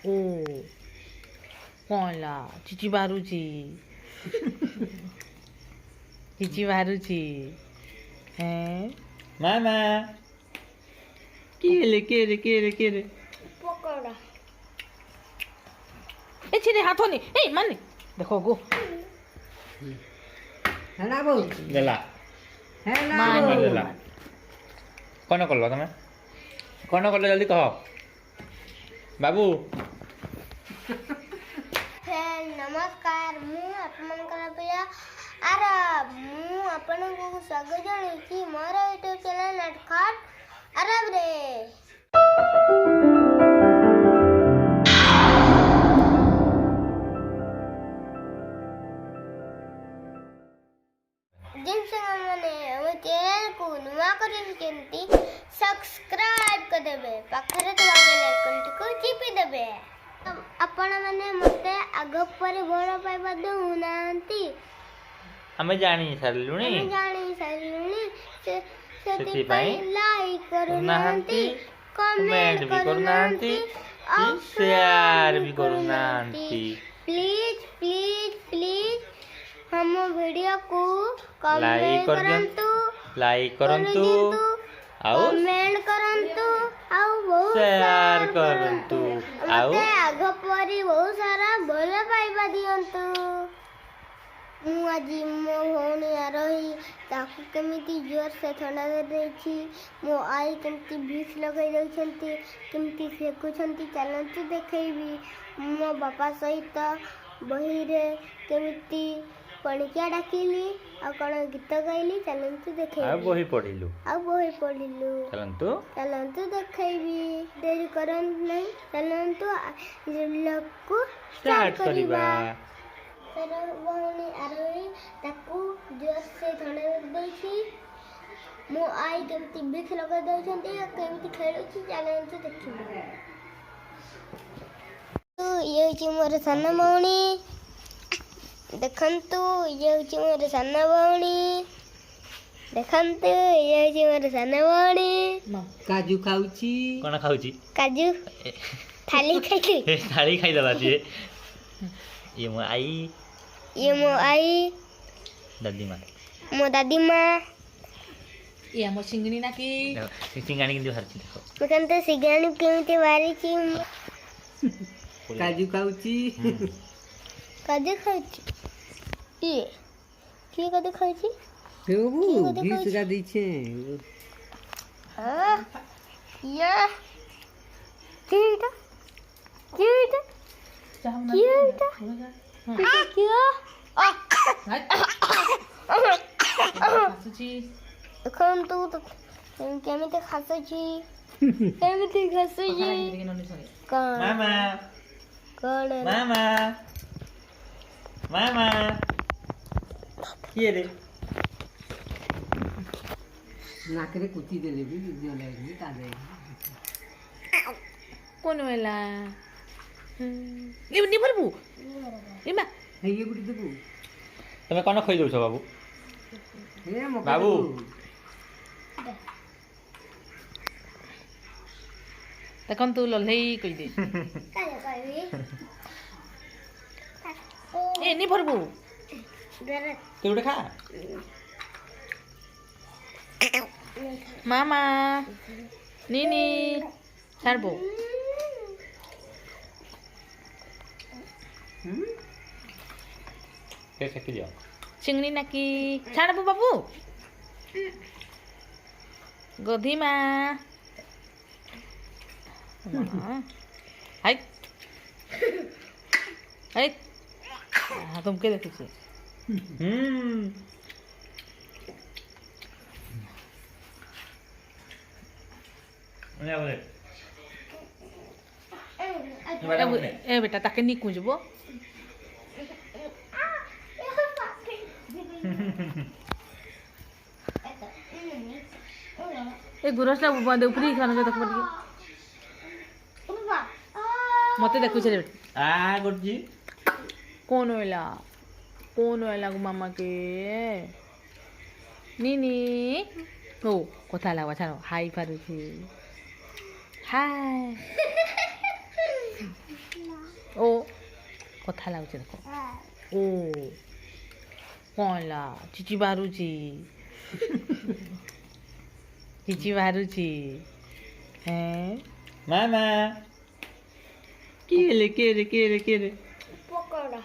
ओ कौनला चिची बारुची चिची बारुची हैं मामा केरे पकोड़ा ए छिरे हाथों ने ए माने देखो गो हेला बहु देला हेला माने देला कौन करलो तमे कौन करलो जल्दी कहो बाबू नमस्कार मु आपनकर प्रिय आरब मु आपनकु स्वागत जणाउछि मोर यूट्यूब चैनल नटखट आरब रे जिनसे मैंने हम चैनल को नुआ करके सब्सक्राइब कर देबे पाखरे तो बेल आइकन को चिपी देबे आपण माने मते आगो पर बड़ पाइबा देउनांती हमें जानी सारलुनी से सेति पई लाइक करूनांती कमेंट भी करूनांती और शेयर भी करूनांती प्लीज प्लीज प्लीज हम वीडियो को लाइक कमेंट करंतु आउ कमेंट करंतु आउ बहुत शेयर करंतु आउ मते आगो परी बहुत सारा भल पाइबा दियंतु मु आज मो भौणी आरोही ताकू केमिति जोर से ठंडा दे देछि मो आई केमिति भीख लगाई देछंती केमिति सेकुछंती चलंतु देखैबी मो बापा सहित बही रे केमिति पणिकिया डाकिली आ कोन गीत गाइली चलंतु देखैबी आ बही पढिलु चलंतु देखैबी देरी करन नहीं चलंतु लोग को स्टार्ट करिबा तेरा भौणी आरोही ताकू जोर से ठंडा देछि मो आई केमिति भीख लगा देछंती आ केमिति खेलुछि चलंतु देखिबी तो ये होछि मोर साना भौणी देखंतु ये होछि मोर साना भौणी देखंतु ये होछि मोर साना भौणी काजू खाउची कोन खाउची काजू थाली खाइली ए थाली खाइ दला जे ये मो आई दादी मां मो दादी मां ये हम सिंगनी ना की सिंगाणी किंतु हरची देखो देखंतु सिगाणी केमिति बारीची काजू खाउची काजू खाइची ये की काजू खाइची बेबू बीस का दीछे हां ये क्यूट क्या आ सुची এখন তো কেমিতে খাসছি কেমিতে খাসছি কোন मामा কোন मामा मामा किए रे नाकरे कुची देले भी दे ले ता दे कौन वाला ये नहीं बोलबू इमा हे ये गुडी देबू तमे कोन खइ दउ छ बाबू हे मो बाबू तकन तू लल्है कहि दे কালে কইবি ए नहीं भरबू দরে तू उठे खा मामा नीनी छाड़बो कैसे कि जाओ चिंगनी ना की छाड़बो बाबू गोधी माँ हाय हाय तुम के देखो से ए बेटा ताके नी कुंजबो ए गुरसला बंदे ऊपरी खाना जा तक पड़ी मते देखु छे आ गुडजी कौन होला गो मामा के नीनी ओ कथा लागवा छानो हाई पारुछि हाय कथा लाଗୁଛି ଦେଖ ଓ କ'ଣ ହେଲା ଚିଚି ବାହାରୁଛି ଚିଚି ବାହାରୁଛି ହେଁ ମାମା କିଏ ପକୋଡ଼ା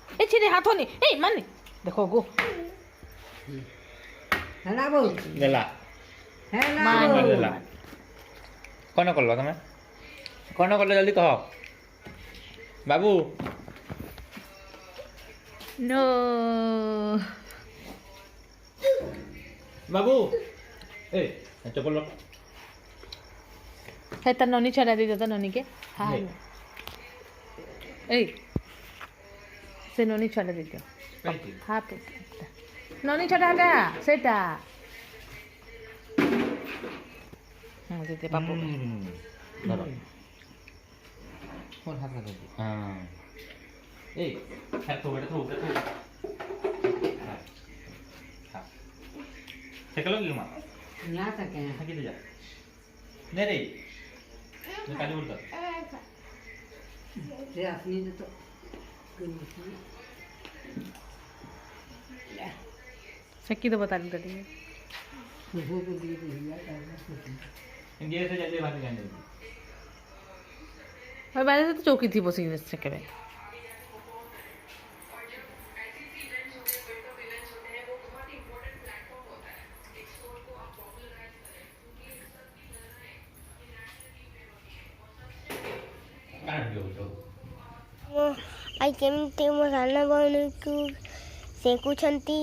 ଏ ଛିରେ ହାତ ନେ ଏ ମାନେ ଦେଖ ଗो ହେଲା ବୋଉ ଦେଲା ହେଲା ମାନି ଦେଲା କ'ଣ କଲ ତମେ କ'ଣ କଲ ଜଲ୍ଦି କହ ବାବୁ नो ବାବୁ ଏ ଚପଲ है तो ननी छड़ा दे देता ननी के हाँ नहीं। ए से ननी छड़ा दे दियो हाँ पे ननी छड़ा हटा सेटा हाँ दे दे पापू ধরো ফোন হাত হাত হ্যাঁ এই হাত তো বেটা তো হ্যাঁ সেকলো কি মা ना सके থাকি দে যা নে রে নে কালি বলতো से अपनी तो सकी तो बता देता ठीक है सुबह को दिए तो हिला करना इंडिया से जल्दी बाहर जाने दे और बाहर से तो चौकी थी बस इन्हें से करें आई केमती मो साना भाउनीକୁ सेकुछंती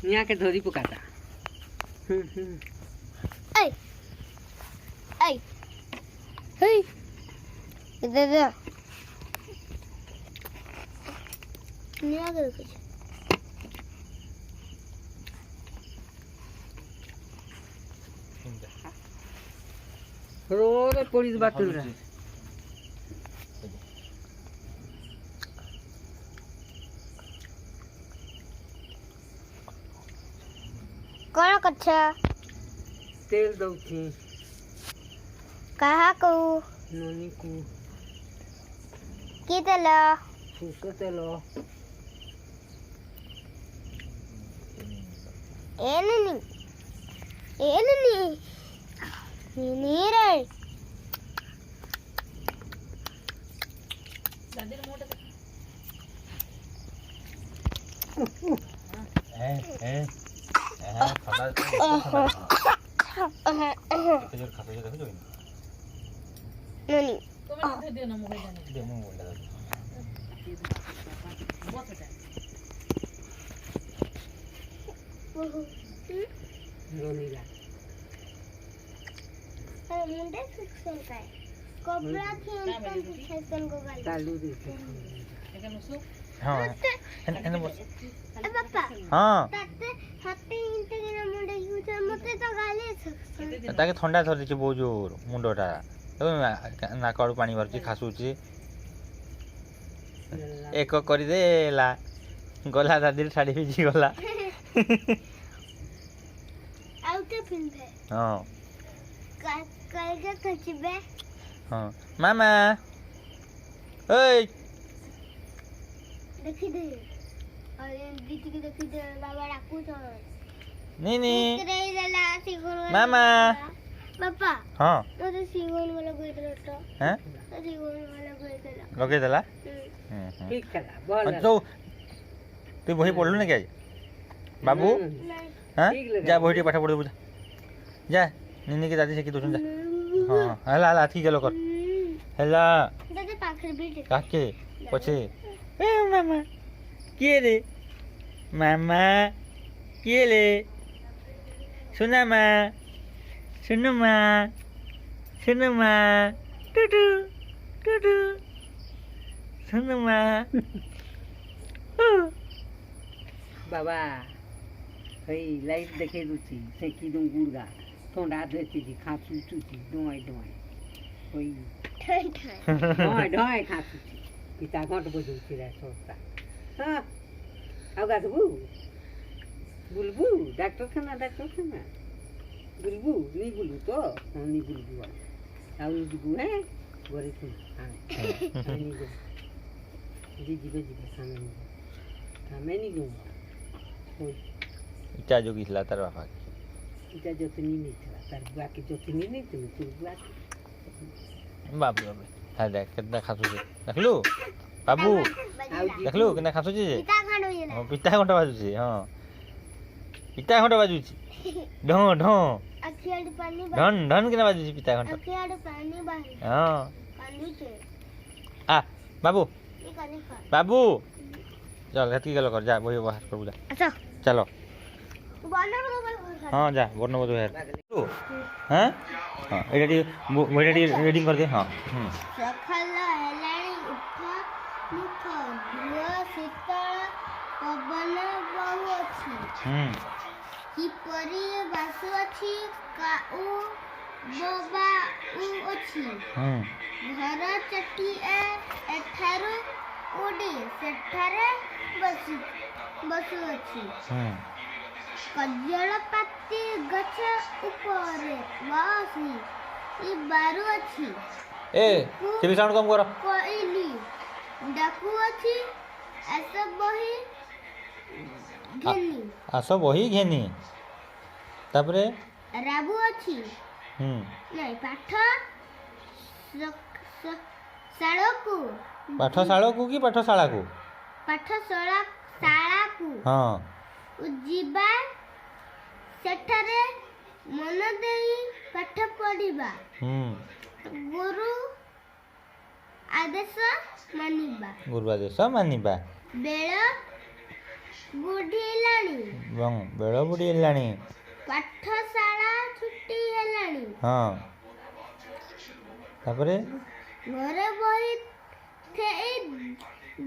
यहाँ के धोरी पकाता ऐ ऐ हे दे दे निया कर कुछ रोज पुलिस बात कर रहा कौन कच्छा तेल दौथी कहा को नोनी को की तला सुसो तेलो एननी नीरे ननी नोनी ला मुंडे फिक्सन काय कोबरा थी अंतन फिक्सन को गाल चालू दे हां एने बस ए पापा हां तते हते इंते के मुंडे यूज मते तो गाले सकसन ताके ठंडा धरिଛି ବହୁତ ଜୋର ମୁଣ୍ଡଟା ନାକରୁ ପାଣି ବାହାରୁଛି ଖାସୁଛି ଏକ କରିଦେଲା ଗଲା ଦାଦିର ଶାଢ଼ୀ ଭିଜି ଗଲା आउटे फिल्म है ହଁ कलगे कचबे ହଁ ମାମା ओए देखी दे और दीदी की देखी दे बाबा डाकू तो नी नी रे लला सिगोन मामा पापा हाँ तो सिगोन वाला कोई तो हैं सिगोन वाला कोई तो लगे देला ठीक करा बोल तो तू बही पढ़लु ना क्या बाबू नहीं हाँ ठीक लगा। जा बही पाठ पढ़ बुझा जा निनी के दादी से की दोसन जा हाँ हला हला ठीक गलो कर हला दादा पाखर भी दे काके पछे ए मामा के रे मामा के ले सुना मा टुटु टुटु सुना मा बाबा हई लाइट देखे रुचि से की दो गुड़गा ठंडा देती जी खांसी चुची डोय डोय हई ठई ठई डोय डोय खांसी पिता घंट बजू छिरा सोता हां आउगा दबु बुलबु डॉक्टर खाना बुलबु नी बुलु तो नी बुलबु आउ नी बुलबु है गरी थी नहीं गो जी जीवे जीवे सामने नहीं गो इटा जोगी थिला तार बापा इटा जोतनी नहीं था तार बुआ के जोतनी नहीं थी तोर बुआ बाप रे हा देख कितना खासु छे देखलु बाबू देखलु कितना खासु छे पिता खानो ये हां पिता घंटा बाजू छे हां पिता घंटा बाजू छे ढो ढो अखियाडे पानी ढन ढन किना बाजू छे पिता घंटा अखियाडे पानी बाही हां कांदू छे आ बाबू ये कानी खा बाबू चल हेती गेलो कर जा बही बाहर कर बुला अच्छा चलो बना को हां जा वर्णो बदो यार हां हां एडी रीडिंग कर दे हां सखल हेलाणी उठा मुख धुआ शीतल पवन बहु अछि किपरि बासु अछि काउ बोबा उ अछि घर चटी एठारु उडी सेठारे बसु अछि कजल पाती गछ ऊपर बसी ई बारू अछि ए टीवी साउंड कम करो कोइली डाकू अछि ऐसा बही घेनी आसो बही घेनी तापरे राबू अछि नहीं शाळाकू पाठशाळाकू की पाठशाळाकू पाठशाळाकू हां उजिबा सेठारे मन देई पाठ पढ़िबा गुरु आदेश मानिबा बेळ बुढिलाणी बेळ बुढिलाणी पाठशाला छुट्टी हेलाणी हां तापरे घरे बही थेई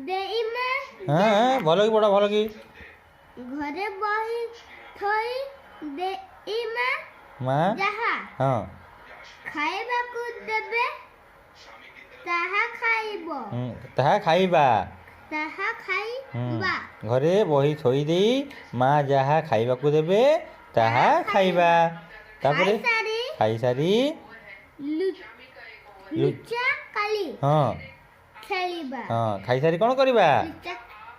देइमा हां भलो की घरे बही थई देइमा मां जहा हां खाइबाकू देबे ताहा खाइबो ताहा खाइबा घरे बही थई देई मां जहा खाइबाकू देबे ताहा खाइबा तापरे खाई सारी लुचा काली हां खेलिबा हां खाई सारी कोन करबा लुचा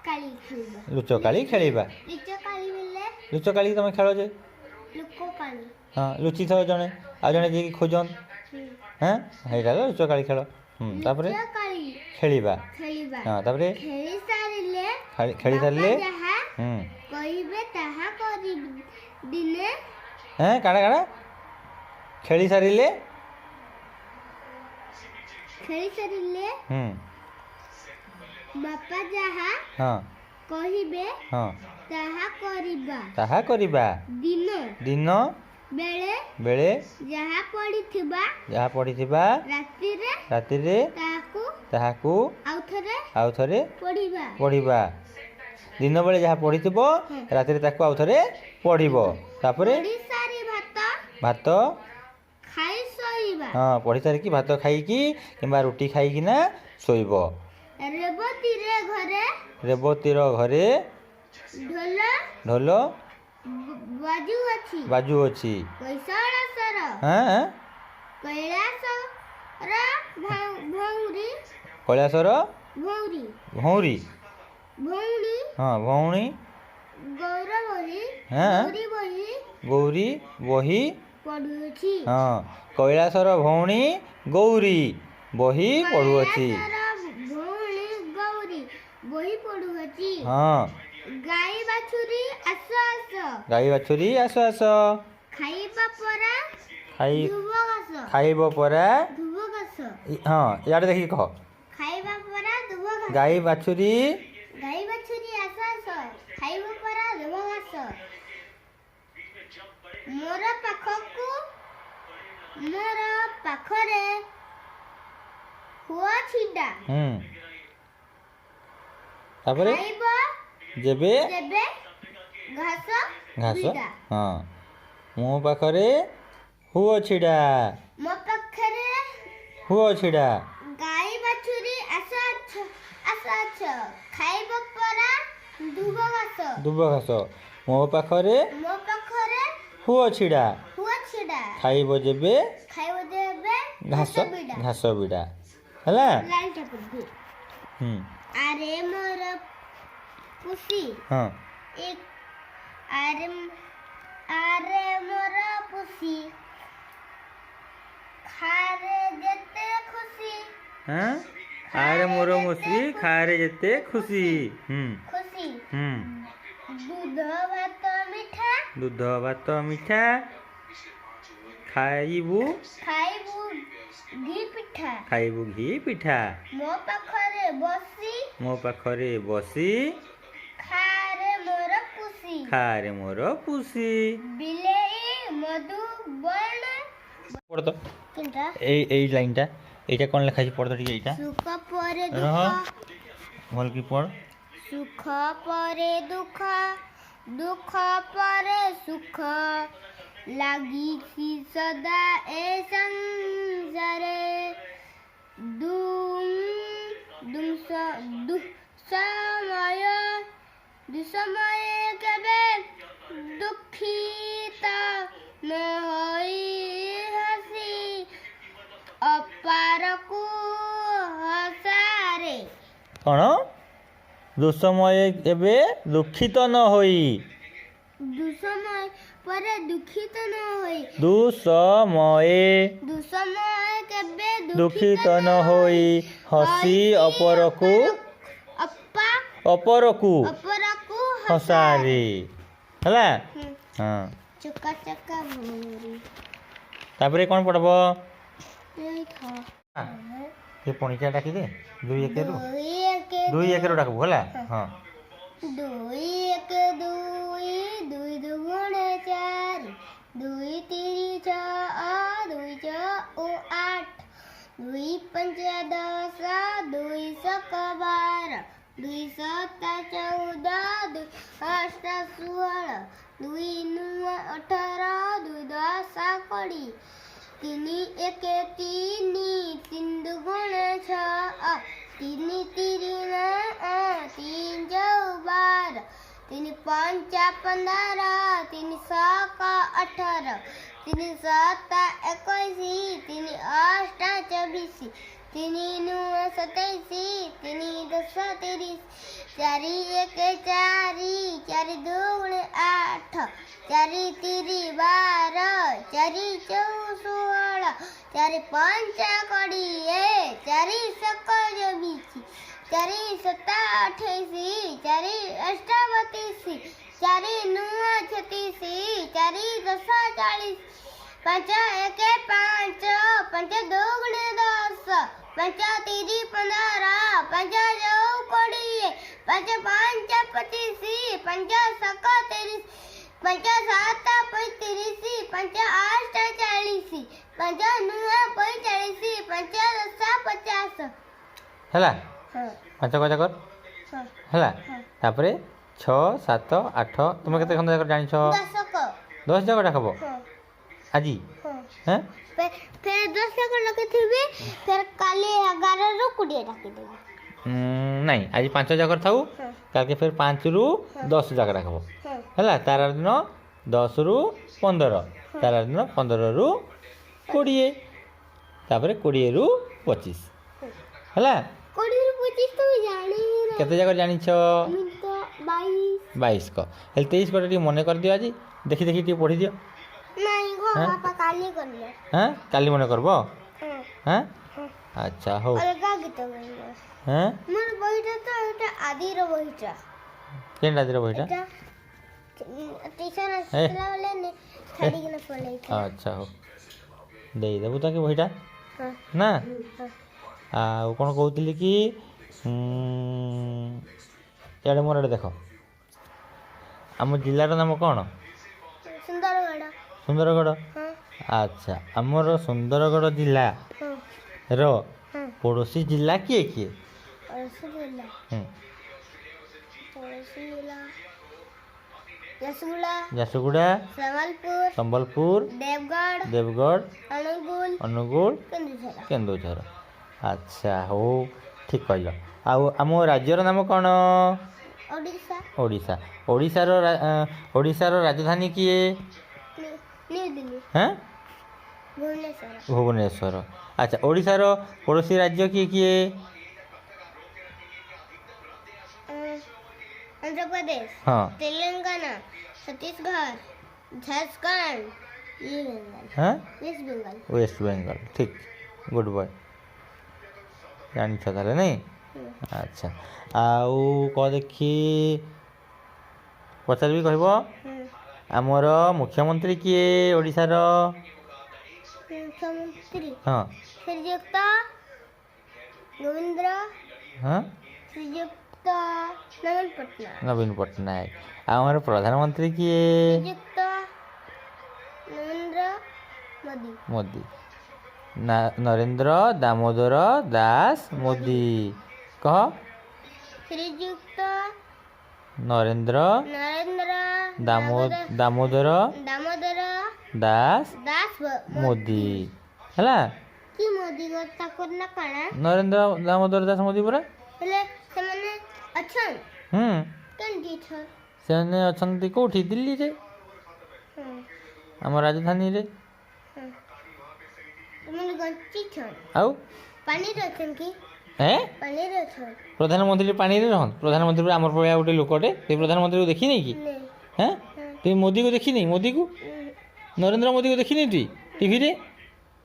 काली खेलिबा लुचो काली खेलिबा लुचा काली बेले लुचो काली तुम खेलो जे लुको काली हां लुचि थो जने आ जने जे खोजन हां हेटा लुचो काली खेलो तापरे लुचा काली खेलिबा हां तापरे खेली सारिले जहा कहिबे ताहा करी दिने हैं काड़ा खेली सारिले बापा जहा हां कहिबे हां ताहा करिबा दिन बेले जहा पढ़िथिबा रातिरे ताहाकू आउ थरे पढ़िबा दिन बेले जहा पढ़िथिबो रातिरे ताकू आउ थरे पढ़िबो तापरे भात खाई सोइबा हां पढ़ी सारी की भात खाई की किबा रोटी खाई की ना सोइबो रेवतीर घरे ढोल बाजू अछि हां कैलासर भौरी हां भौणी गौरी बही हां कैलासर भौणी गौरी बही पढ़ुअछि हां गाई बाछुरी आस खाइबा परा खाइबो परा हां यार देखि कह खाइबा परा दुब घास गाई बाछुरी आस खाइबा परा दुब घास मोर पाखरे हुआ छिडा तापरे जेबे घास हां मो पाखरे हुओ छिडा गाई बाछुरी आस खाइबा परा दुब घास मो पाखरे हुओ छिडा खाइबो जेबे घास बिडा ହେଲା। ଲାଇଟା ପଢି ଆରେ ମୋର ପୁସି ହଁ ଏକ ଆରେ ଆରେ ମୋର ପୁସି ଖାରେ ଯେତେ ଖୁସି ହଁ ଆରେ ମୋର ମୁସି ଖାରେ ଯେତେ ଖୁସି। ଖୁସି ହୁଁ ଦୁଧ ଭାତ ମିଠା ଦୁଧ ଭାତ ମିଠା ଖାଇବୁ ଖାଇବୁ ଘି ପିଠା ଖାଇବୁ ଘି ପିଠା ମୋ ପାଖରେ ବସି ମୋ ପାଖରେ ବସି ଖାରେ ମୋର ପୁସି ଖାରେ ମୋର ପୁସି। ବିଲେଇ ମଧୁ ବଣ ପଢ ତ କେନ୍ଟା ଏଇ ଲାଇନଟା এইটা କ'ଣ ଲେଖା ହେଇଛି ପଢ ତ ଟିକେ ଏଇଟା ସୁଖ ପରେ ରହ ଦୁଃଖ ଭଲ କି ପଢ। ସୁଖ ପରେ ଦୁଃଖ ଦୁଃଖ ପରେ ସୁଖ ଲାଗିଛି ସଦା ଏ ସଂସାରେ ଦୁଃସମୟ କେବେ ଦୁଃଖିତ ନ ହୋଇ ହସି ଅପାରକୁ ହସାରେ କ'ଣ ଦୁଃସମୟ ଏବେ ଦୁଃଖିତ ନ ହୋଇ ଦୁଃସମୟ ପରେ ଦୁଃଖିତ ନ ହୋଇ ଦୁଃସମୟ କେବେ ଦୁଃଖିତ ନ ହୋଇ ହସି ଅପରକୁ ଅପରକୁ ହସାରେ ହେଲା। ହଁ ଚକା ଚକା ଭୁରି ତାପରେ କ'ଣ ପଢ଼ବ ଦେଖ ସେ ପଣିକିଆ ଡାକିଦେ 2 1 ରୁ ଦୁଇ ଏକ 2 1 ରୁ ଡାକବୁ ହେଲା। ହଁ 2 1 2 2 ଦୁଗୁଣ 4 2 3 6 2 6 8 2 5 10 2 7 12 2 7 14 2 8 16 2 9 18 2 10 20 3 1 3 3 ଦୁଗୁଣ 6 3 3 9 3 12 3 5 15 3 7 18 3 7 21 3 8 24 3 9 27 3 10 30 4 1 4 4 2 8 4 3 12 4 4 16 4 5 20 4 7 24 4 7 28 4 8 32 4 9 36 4 10 40 5 1 5 5 2 10 5 3 15 5 9 20 5 5 25 5 7 30 5 7 35 5 8 40 5 9 45 5 10 50 ହେଲା। ହଁ 5 କଜା କର ହଁ ହେଲା। ତାପରେ 6 7 8 ତୁମେ କେତେ ଖଣ୍ଡ ଜାକର ଜାଣିଛ 10 ଜାକ ଡାକବ ହଁ ଆଜି। ହଁ ହଁ फिर 10 जाक लगे फिर काली 11 ରୁ 20 ଡାକିଦେବି। ନାଇଁ ଆଜି 5 ଜାକର ଥାଉ ହଁ କାଲକେ ଫେର 5 ରୁ 10 ଜାକ ଡାକବ ହଁ ହେଲା। ତାର ଦିନ 10 ରୁ 15 ତାର ଦିନ 15 ରୁ 20 ତାପରେ 20 ରୁ 25 ହେଲା। 20 ରୁ 25 ତ ଜାଣି ହିଁ କେତେ ଜାକ ଜାଣିଛ ମୁଁ ତ 22 22 କ ହେଲେ 23 କଟା ଟିକେ ମନେ କରିଦିଅ ଆଜି ଦେଖି ଦେଖି ଟିକେ ପଢ଼ିଦିଅ। ନାଇଁ ଗो ହଁ? ବାପା କାଲି କରିଲେ ହଁ କାଲି ମନେ করব। ହଁ হ্যাঁ ହଁ আচ্ছা হଉ। ଅଲଗା ଗୀତ ଗାଇଲେ হ্যাঁ ମୋର ବହିଟା ତ ଏଟା ଆଦିର ବହିଟା କେନ୍ ରାତିର ବହିଟା ଏଟା ଟିଉସନ ଆସିଲା ବେଳେ ଛାଡ଼ିକିନା ପଳେଇଥିଲା। ଆଚ୍ଛା ହଉ ଦେଇଦେବୁ ତାକେ ବହିଟା ହଁ ନା। ହଁ ଆଉ କ'ଣ କହୁଥିଲି କି ଇଆଡ଼େ ମୋର ଆଡ଼େ ଦେଖ ଆମ ଜିଲ୍ଲାର ନାମ କ'ଣ ସୁନ୍ଦରଗଡ଼ ସୁନ୍ଦରଗଡ଼। ହଁ ଆଚ୍ଛା ଆମର ସୁନ୍ଦରଗଡ଼ ଜିଲ୍ଲାର ହଁ ହଁ ପଡ଼ୋଶୀ ଜିଲ୍ଲା କିଏ କିଏ? ରସଗୋଲା ହୁଁ, ରସଗୋଲା ରସଗୋଲା ଝାରସୁଗୁଡ଼ା ସମ୍ବଲପୁର ସମ୍ବଲପୁର ଦେବଗଡ଼ ଦେବଗଡ଼ ଅନୁଗୁଳ ଅନୁଗୁଳ କେନ୍ଦୁଝର କେନ୍ଦୁଝର। ଆଚ୍ଛା ହଉ ଠିକ୍ କହିଲ। ଆଉ ଆମ ରାଜ୍ୟର ନାମ କ'ଣ? ଓଡ଼ିଶା ଓଡ଼ିଶା। ଓଡ଼ିଶାର ରାଜଧାନୀ କିଏ? ନ୍ୟୁ ଦିଲ୍ଲୀ ହଁ ଭୁବନେଶ୍ୱର ଭୁବନେଶ୍ୱର। अच्छा ओडिशार पड़ोसी राज्य किए किए आंध्र प्रदेश, हाँ तेलंगाना, छत्तीसगढ़, झारखंड, ये बंगाल, हाँ वेस्ट बंगाल। वेस्ट बेंगल ठीक गुड बॉय जानी ताले नहीं अच्छा आउ कह देखी पचार भी कहब आमर मुख्यमंत्री किए ओडिशार मुख्यमंत्री हाँ श्रीयुक्त गोविंद्र हाँ श्रीयुक्त नवीन पटनायक, नवीन पटनायक आमर प्रधानमंत्री किए श्रीयुक्त नरेंद्र मोदी, मोदी नरेंद्र दामोदर दास मोदी कह श्रीयुक्त नरेंद्र नरेंद्र दामोदर दामोदर दास दास मोदी है कि मोदी को ताकर ना काना नरेंद्र दामोदर दास मोदी परा हेले सेमाने अछन केंडी छ से अच्छा कौटी दिल्ली रे आम राजधानी रे सेमाने गंची छन आउ पानी रछन की हैं पानी रछन प्रधानमंत्री पानी रे रहन प्रधानमंत्री आमर पड़ा गोटे लोकटे ते प्रधानमंत्री को देखी नहीं कि नहीं हैं तुम मोदी को देखी नहीं मोदी को नरेंद्र मोदी को देखी नहीं तुई टीवी रे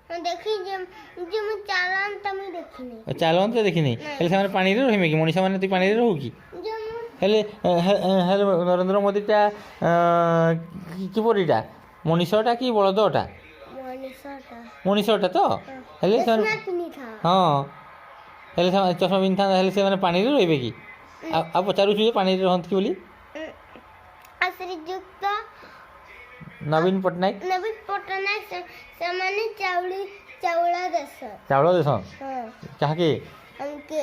मैं देखी जे मैं चालान तमे देखी नहीं चालन तो देखी नहीं हेले से पानी रे रहिमे कि मनीषा माने तुई पानी रे रहू कि जे मैं हेले हेले नरेंद्र मोदीटा किपरिटा मनीषटा कि बलदटा मनीषटा तो हेले से चश्मा पिनी था हाँ हेले से चश्मा पिंध था हेले से पानी रे रहिबे कि आ पचारू छु पानी रे रहंत कि बोली श्रीयुक्त नवीन पटनायक से माने चावला देश चावल देसन हां कहा के हमके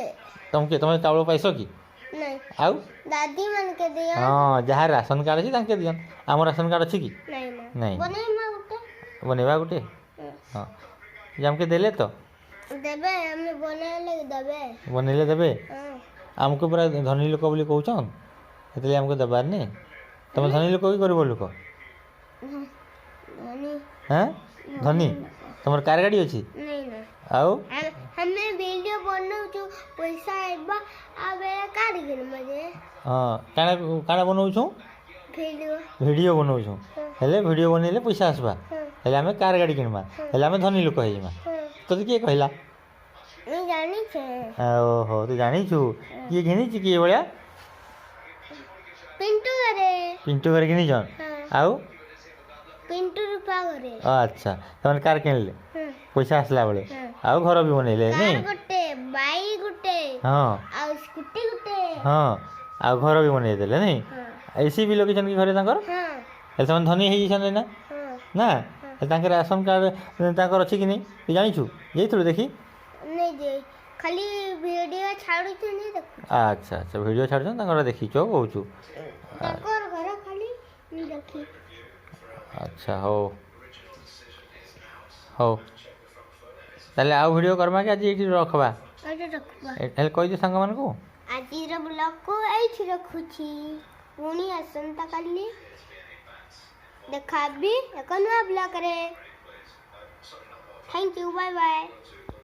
तुमके तुम चावल पैसो कि नहीं आउ दादी मन के दिया हाँ जहाँ राशन कार्ड अच्छी तांके दियन आम राशन कार्ड अच्छी कि नहीं नहीं बने मा उठे बनेबा गोटे हाँ जमके देले तो देबे हमें बने लगे देबे बनैले देबे हां आमको पूरा धनी लोक बोली कहछन एतले हमको दबार नहीं तुम धनी लोक कि गरीब लोक धनी हैं धनी तुमर कार गाड़ी अच्छी नहीं ना आउ हमें वीडियो बनाऊ जो पैसा आइबा आबे कारीगर मजे हाँ काଣା काଣା बनाऊ छु वीडियो बनाऊ छु हेले वीडियो बनैले पैसा आसबा हेले आमे कार गाड़ी किनबा हेले आमे धनी लोक हेइमा तो किए कहला नहीं जानी छे ओहो तू जानी छु किए घिनी छि किए बळ्या पिंटू घर घिनी जन आउ पिंटू रूपा घरे अच्छा तमन कार किनले पैसा आसला बेले आउ घर भी बनैले कार नहीं गुटे बाई गुटे हाँ आ स्कूटी गुटे हाँ आउ घर भी बनई देले नहीं ऐसी भी लोकेशन के घरे तांकर हां हेले तमन धनी हेइ छन ना हां ना तांकर राशन कार्ड तांकर अछि कि नहीं तू जानी छु जइथु देखी नहीं जे खाली वीडियो छाड़ू छ नहीं देख अच्छा अच्छा वीडियो छाड़छन तांकर देखी छो कहू छु ताकर घर खाली नहीं देखी अच्छा हो हो ताले आउ वीडियो करबा के आज एठी रखबा अरे रखबा हेले कहि दे संग मान को आजिर ब्लॉग को एठी रखुछी पुणी आसंता काली देखाबी एक नया ब्लॉग रे थैंक यू बाय बाय।